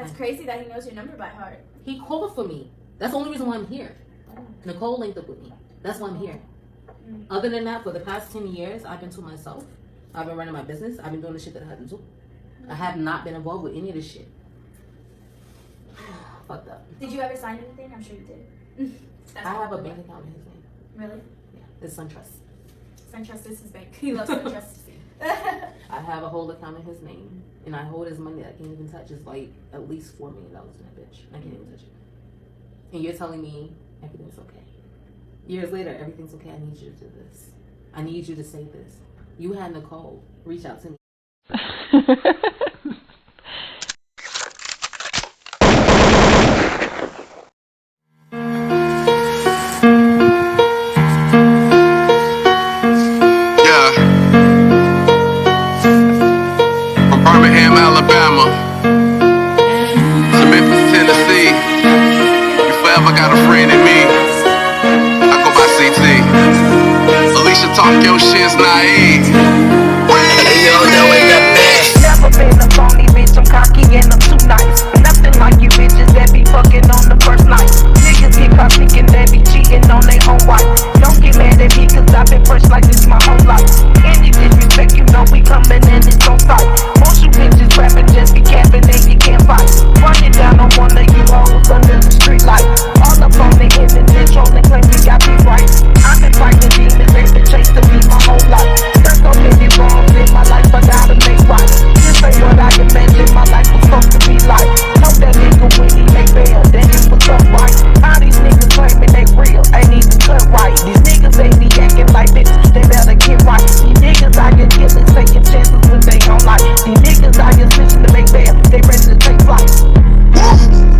That's crazy that he knows your number by heart. He called for me. That's the only reason why I'm here. Nicole linked up with me. That's why I'm here. Other than that, for the past 10 years, I've been to myself. I've been running my business. I've been doing the shit that I had to do. I have not been involved with any of this shit. Fucked up. Did you ever sign anything? I'm sure you did. I have a bank account in his name. Really? Yeah, it's SunTrust. SunTrust is his bank. He loves SunTrust. I have a whole account in his name, and I hold his money that I can't even touch. It's like at least $4 million in that bitch. I can't even touch it. And you're telling me everything's okay. Years later, everything's okay. I need you to do this. I need you to say this. You had Nicole reach out to me. Alabama to Memphis, Tennessee. You forever got a friend in me. I go by CT. Alicia talk your shit's naive. Hey, yo, know it the best. Never been a phony bitch, I'm cocky and I'm too nice. Nothing like you bitches that be fucking on the first night. Niggas get caught thinking they be cheating on their own wife. Don't get mad at me cause I've been fresh like this my whole life. Any disrespect, you know we coming and it's on sight. Most you bitches rapping just be capping and you can't fight. Running down on one of you hoes under the street light. All up on the internet trolling claim we got me right. I've been fighting demons, they've been chasing me my whole life. There's so many wrongs in my life, I gotta make right. This ain't what I imagined my life was supposed to be like. Know that nigga when he make bail, then it was up right. All these niggas claiming they real, ain't even cut right. These niggas ain't be acting like bitches, they better get right. These niggas out here killing, taking chances when they don't like. These niggas out here switching to make bail, they ready to take flight.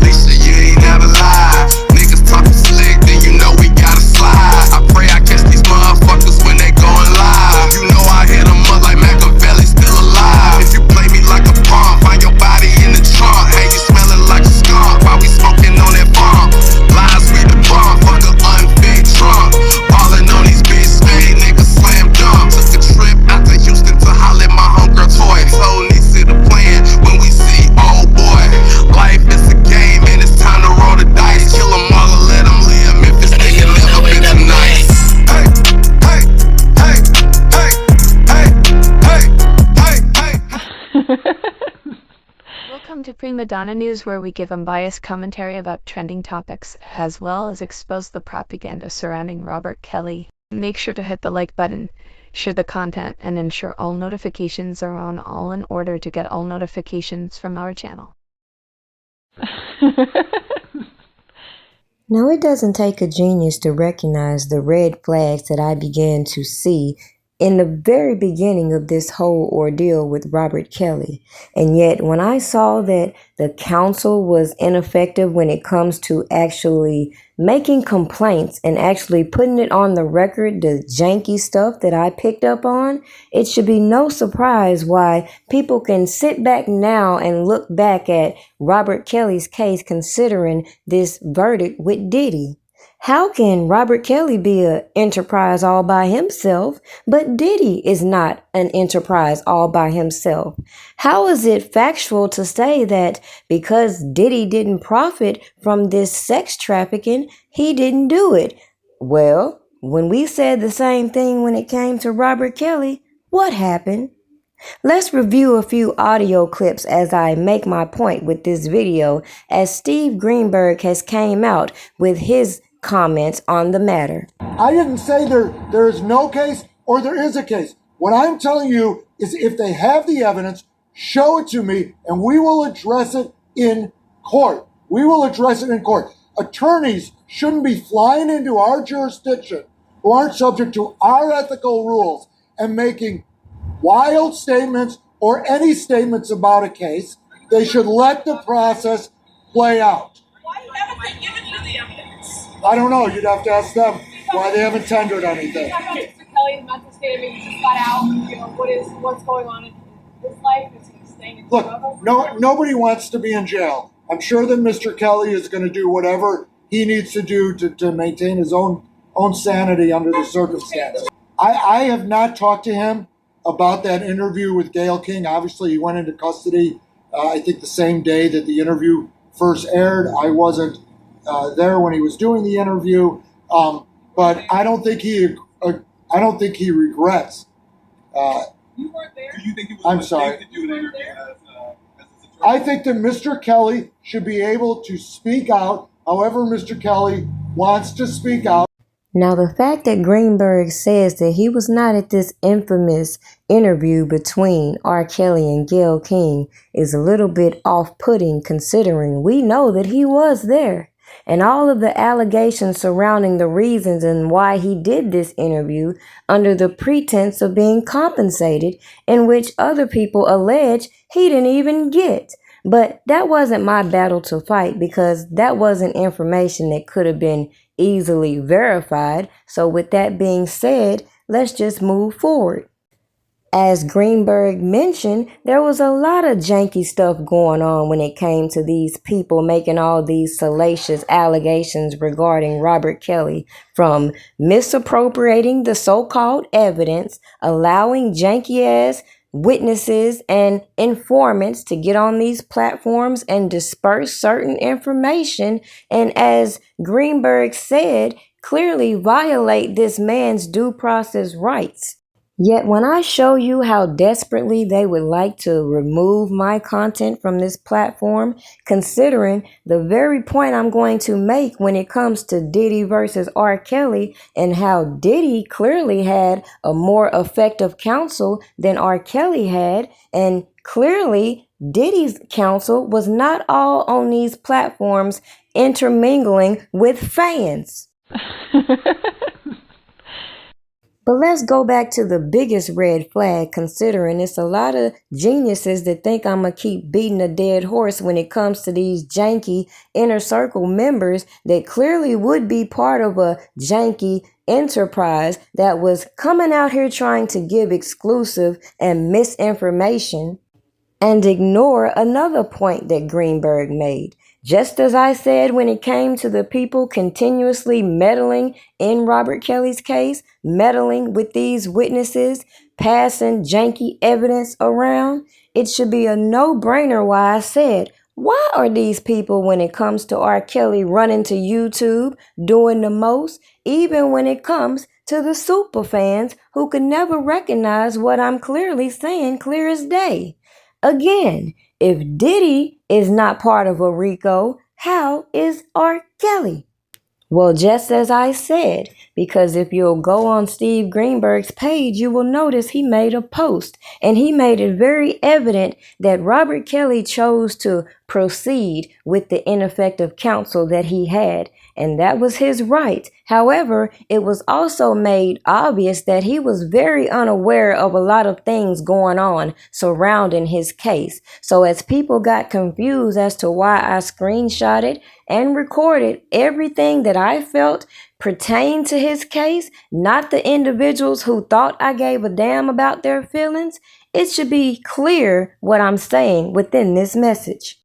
Lisa, you ain't never lied. Niggas talking slick, then you know we gotta slide. I pray I catch these motherfuckers when they going live. You know I hit them up like Machiavelli still alive. If you play me like a pawn, find your body in the trunk. Hey, you smelling like a skunk while we smoking on that farm. Lies we the bomb, fuck a unfit trunk. Ballin' on these bitch made niggas slam dunk. Took a trip out to Houston to holler at my homegirl toy. Told Nixie the plan when we see old boy. Life is a game and it's time to roll the dice. Kill them all and let them live. Memphis nigga never been too nice. Hey, hey, hey, hey, hey, hey, hey, hey. Welcome to Prima Donna News, where we give unbiased commentary about trending topics, as well as expose the propaganda surrounding Robert Kelly. Make sure to hit the like button, share the content, and ensure all notifications are on all in order to get all notifications from our channel. Now, it doesn't take a genius to recognize the red flags that I began to see in the very beginning of this whole ordeal with Robert Kelly. And yet, when I saw that the council was ineffective when it comes to actually making complaints and actually putting it on the record, the janky stuff that I picked up on, it should be no surprise why people can sit back now and look back at Robert Kelly's case considering this verdict with Diddy. How can Robert Kelly be an enterprise all by himself, but Diddy is not an enterprise all by himself? How is it factual to say that because Diddy didn't profit from this sex trafficking, he didn't do it? Well, when we said the same thing when it came to Robert Kelly, what happened? Let's review a few audio clips as I make my point with this video, as Steve Greenberg has came out with his comments on the matter. I didn't say there is no case or there is a case. What I'm telling you is if they have the evidence, show it to me and we will address it in court. We will address it in court. Attorneys shouldn't be flying into our jurisdiction who aren't subject to our ethical rules and making wild statements or any statements about a case. They should let the process play out. Why haven't they given you the evidence? I don't know. You'd have to ask them why they haven't tendered anything. Mr. Kelly's mental state, I mean, he just got out. You know, what's going on in his life? Is he staying in jail? Look, nobody wants to be in jail. I'm sure that Mr. Kelly is going to do whatever he needs to do to maintain his own sanity under the circumstances. I have not talked to him about that interview with Gayle King. Obviously, he went into custody I think the same day that the interview first aired. I wasn't there when he was doing the interview, but I don't think he regrets. You weren't there. Do you think it was I'm a mistake sorry. to do an interview as a I think that Mr. Kelly should be able to speak out however Mr. Kelly wants to speak out. Now, the fact that Greenberg says that he was not at this infamous interview between R. Kelly and Gayle King is a little bit off-putting, considering we know that he was there. And all of the allegations surrounding the reasons and why he did this interview under the pretense of being compensated, in which other people allege he didn't even get. But that wasn't my battle to fight, because that wasn't information that could have been easily verified. So with that being said, let's just move forward. As Greenberg mentioned, there was a lot of janky stuff going on when it came to these people making all these salacious allegations regarding Robert Kelly, from misappropriating the so-called evidence, allowing janky-ass witnesses and informants to get on these platforms and disperse certain information, and as Greenberg said, clearly violate this man's due process rights. Yet when I show you how desperately they would like to remove my content from this platform, considering the very point I'm going to make when it comes to Diddy versus R. Kelly, and how Diddy clearly had a more effective counsel than R. Kelly had, and clearly Diddy's counsel was not all on these platforms intermingling with fans. But let's go back to the biggest red flag, considering it's a lot of geniuses that think I'm going to keep beating a dead horse when it comes to these janky inner circle members that clearly would be part of a janky enterprise that was coming out here trying to give exclusive and misinformation, and ignore another point that Greenberg made. Just as I said when it came to the people continuously meddling in Robert Kelly's case, meddling with these witnesses, passing janky evidence around, it should be a no-brainer why I said, why are these people, when it comes to R. Kelly, running to YouTube, doing the most, even when it comes to the super fans who could never recognize what I'm clearly saying clear as day? Again, if Diddy is not part of a RICO, how is R. Kelly? Well, just as I said, because if you'll go on Steve Greenberg's page, you will notice he made a post, and he made it very evident that Robert Kelly chose to proceed with the ineffective counsel that he had, and that was his right. However, it was also made obvious that he was very unaware of a lot of things going on surrounding his case. So as people got confused as to why I screenshotted and recorded everything that I felt pertained to his case, not the individuals who thought I gave a damn about their feelings, it should be clear what I'm saying within this message.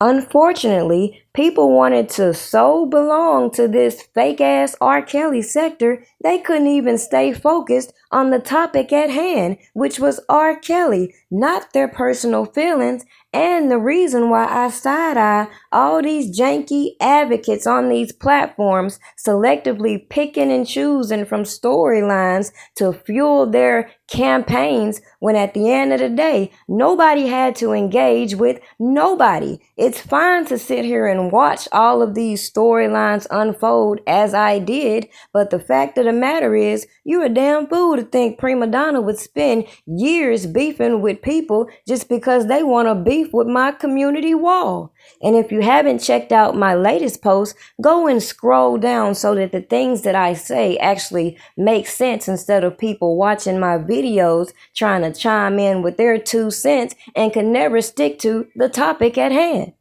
Unfortunately, people wanted to so belong to this fake-ass R. Kelly sector, they couldn't even stay focused on the topic at hand, which was R. Kelly, not their personal feelings, and the reason why I side-eye all these janky advocates on these platforms, selectively picking and choosing from storylines to fuel their campaigns, when at the end of the day, nobody had to engage with nobody. It's fine to sit here and watch all of these storylines unfold as I did, but the fact of the matter is, you're a damn fool to think Prima Donna would spend years beefing with people just because they want to beef with my community wall. And if you haven't checked out my latest post, go and scroll down so that the things that I say actually make sense, instead of people watching my videos trying to chime in with their 2 cents and can never stick to the topic at hand.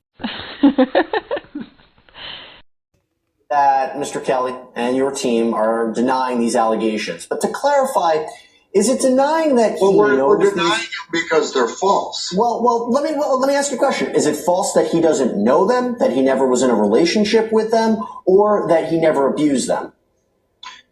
That Mr. Kelly and your team are denying these allegations. But to clarify, is it denying that he We're knows denying these? them because they're false. Well, let me ask you a question. Is it false that he doesn't know them, that he never was in a relationship with them, or that he never abused them?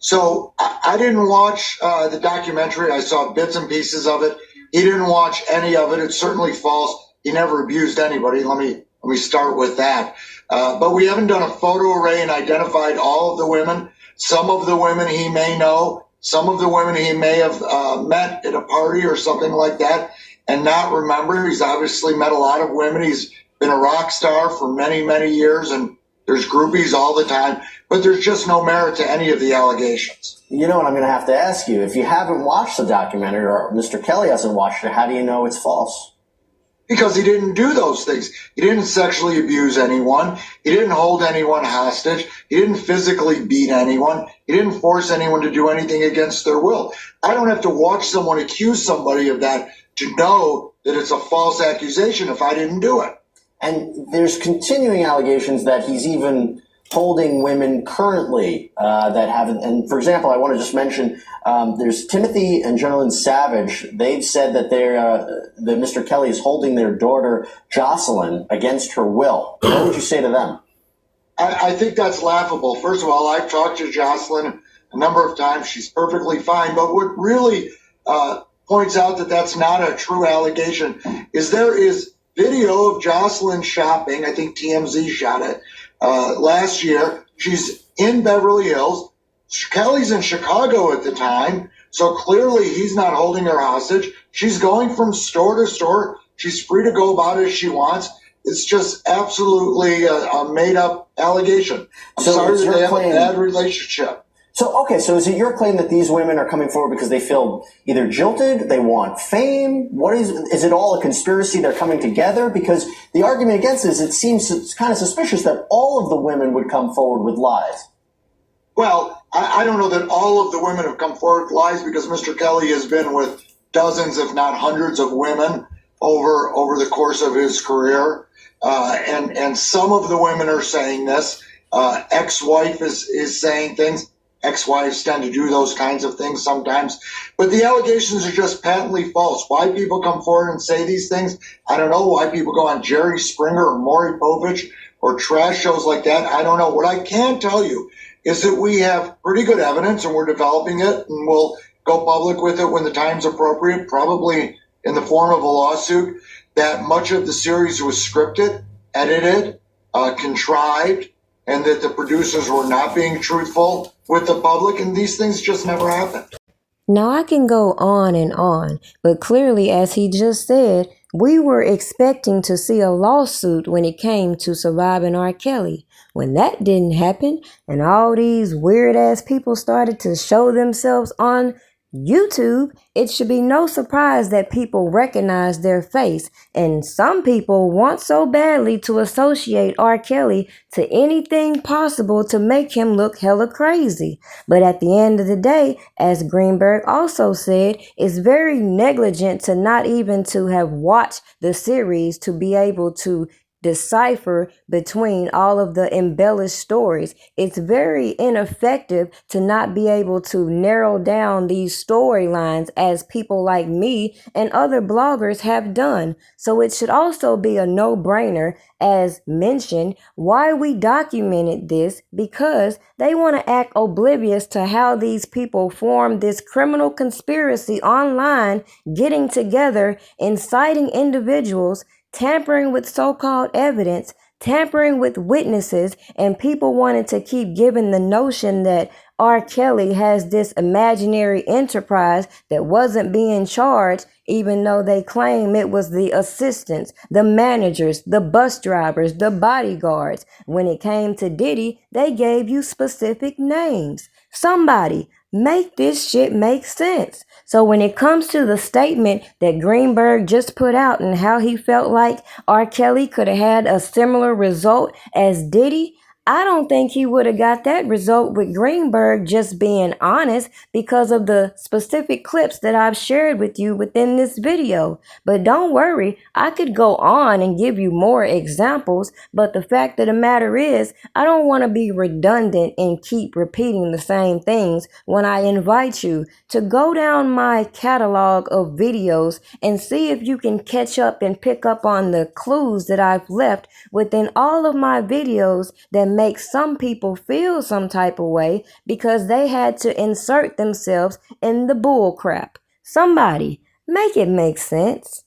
So I didn't watch the documentary. I saw bits and pieces of it. He didn't watch any of it. It's certainly false. he never abused anybody. Let me start with that. But we haven't done a photo array and identified all of the women. Some of the women he may know, some of the women he may have met at a party or something like that and not remember. He's obviously met a lot of women. He's been a rock star for many, many years, and there's groupies all the time. But there's just no merit to any of the allegations. You know what I'm going to have to ask you? If you haven't watched the documentary, or Mr. Kelly hasn't watched it, how do you know it's false? Because he didn't do those things. He didn't sexually abuse anyone. He didn't hold anyone hostage. He didn't physically beat anyone. He didn't force anyone to do anything against their will. I don't have to watch someone accuse somebody of that to know that it's a false accusation if I didn't do it. And there's continuing allegations that he's even holding women currently that haven't. And for example, I want to just mention there's Timothy and Jonathan Savage. They've said that that Mr. Kelly is holding their daughter Jocelyn against her will. What would you say to them? I think that's laughable. First of all, I've talked to Jocelyn a number of times. She's perfectly fine. But what really points out that that's not a true allegation is there is video of Jocelyn shopping. I think TMZ shot it last year. She's in Beverly Hills. Kelly's in Chicago at the time, so clearly he's not holding her hostage. She's going from store to store. She's free to go about it as she wants. It's just absolutely a made-up allegation. I'm sorry that they have a bad relationship. So is it your claim that these women are coming forward because they feel either jilted, they want fame? Is it all a conspiracy? They're coming together? Because the argument against this, it seems it's kind of suspicious that all of the women would come forward with lies. Well, I don't know that all of the women have come forward with lies because Mr. Kelly has been with dozens, if not hundreds of women over the course of his career. And some of the women are saying this. Ex-wife is saying things. Ex-wives tend to do those kinds of things sometimes. But the allegations are just patently false. Why people come forward and say these things, I don't know. Why people go on Jerry Springer or Maury Povich or trash shows like that, I don't know. What I can tell you is that we have pretty good evidence and we're developing it, and we'll go public with it when the time's appropriate, probably in the form of a lawsuit, that much of the series was scripted, edited, contrived, and that the producers were not being truthful with the public, and these things just never happened. Now I can go on, but clearly, as he just said, we were expecting to see a lawsuit when it came to surviving R. Kelly. When that didn't happen, and all these weird-ass people started to show themselves on YouTube, it should be no surprise that people recognize their face, and some people want so badly to associate R. Kelly to anything possible to make him look hella crazy. But at the end of the day, as Greenberg also said, it's very negligent to not even to have watched the series to be able to decipher between all of the embellished stories. It's very ineffective to not be able to narrow down these storylines as people like me and other bloggers have done. So it should also be a no-brainer, as mentioned, why we documented this, because they want to act oblivious to how these people formed this criminal conspiracy online, getting together, inciting individuals, tampering with so-called evidence, tampering with witnesses, and people wanted to keep giving the notion that R. Kelly has this imaginary enterprise that wasn't being charged, even though they claim it was the assistants, the managers, the bus drivers, the bodyguards. When it came to Diddy, they gave you specific names. Somebody make this shit make sense. So when it comes to the statement that Greenberg just put out and how he felt like R. Kelly could have had a similar result as Diddy, I don't think he would have got that result with Greenberg just being honest because of the specific clips that I've shared with you within this video. But don't worry, I could go on and give you more examples, but the fact of the matter is, I don't want to be redundant and keep repeating the same things when I invite you to go down my catalog of videos and see if you can catch up and pick up on the clues that I've left within all of my videos that make some people feel some type of way because they had to insert themselves in the bull crap. Somebody, make it make sense.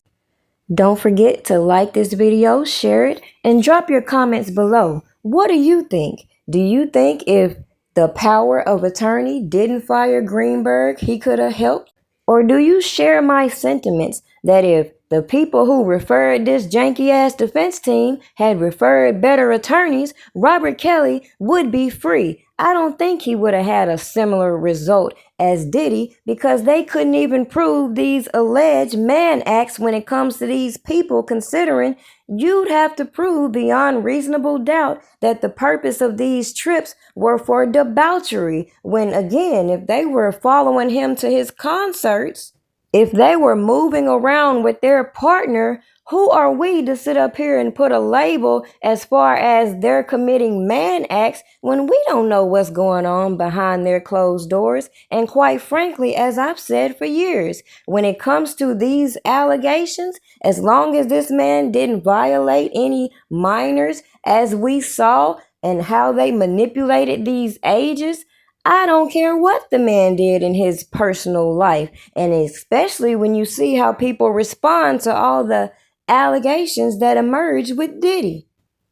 Don't forget to like this video, share it, and drop your comments below. What do you think? Do you think if the power of attorney didn't fire Greenberg, he could have helped? Or do you share my sentiments that if the people who referred this janky-ass defense team had referred better attorneys, Robert Kelly would be free? I don't think he would have had a similar result as Diddy because they couldn't even prove these alleged man acts when it comes to these people, considering you'd have to prove beyond reasonable doubt that the purpose of these trips were for debauchery, when again, if they were following him to his concerts, if they were moving around with their partner, who are we to sit up here and put a label as far as they're committing man acts when we don't know what's going on behind their closed doors? And quite frankly, as I've said for years, when it comes to these allegations, as long as this man didn't violate any minors, as we saw, and how they manipulated these ages, I don't care what the man did in his personal life. And especially when you see how people respond to all the allegations that emerged with Diddy.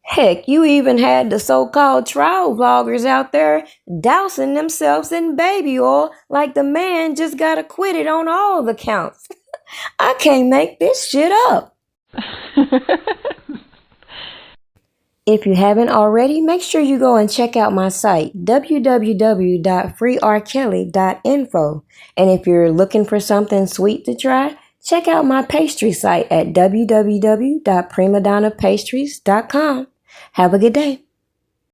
Heck, you even had the so-called trial vloggers out there dousing themselves in baby oil like the man just got acquitted on all the counts. I can't make this shit up. If you haven't already, make sure you go and check out my site, www.freerkelly.info. And if you're looking for something sweet to try, check out my pastry site at www.primadonnapastries.com. Have a good day.